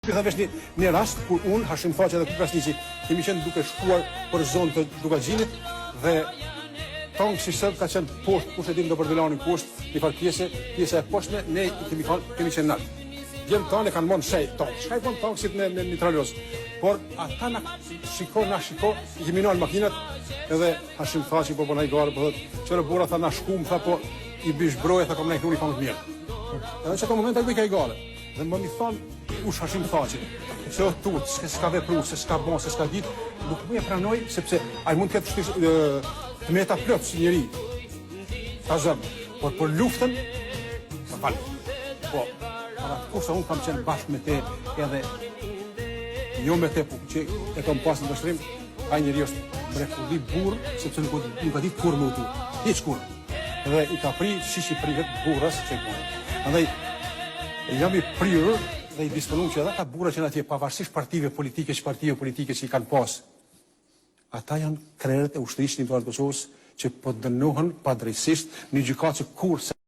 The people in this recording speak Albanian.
Vesh një rast kur unë, Hashim Thaçi dhe Krasniqi, kemi qenë duke shkuar për zonë të Dukalxhinit dhe tonë si sërbë ka qenë poshtë, kush e dim do përdilanin poshtë, një farë pjesa e poshtme, ne kemi qenë nalë. Djemë tonë e kanë monë shej tonë, shkaj tonë tonkësit në mitraljos. Por ata na shiko, i kemi nalë makinat edhe Hashim Thaçi po bëna i garë, po thotë, qërë bura tha na shkum, tha po i bishbroj, tha kom ne këtu një fanë të mirë. Edhe që ka moment e bëj ka i garë. Dhe më thonë, ush Hashim Thaçi, se o tut, s'ka vepru, se s'ka bon, se s'ka dit, nuk më e pranoj, sepse ai mund të ketë të meta plot si njeri. Ta zëmë, por për luftën, më falë. Po, kurse unë kam qenë bashkë me te edhe, jo me te, po që e kam pasë në dështrim, ai njeri është mrekulli burë, sepse nuk ka ditë kur më utur, hiç kur. Edhe i ka pri, shishi pri vetë burës, që i burë. Andaj, jam i prirur dhe i disponum që edhe ta burra që në atje, pavarësisht partive politike që i kanë pas, ata janë krerët e ushtrisë një të Kosovës që po dënohen padrejtisht një gjykatë që kurse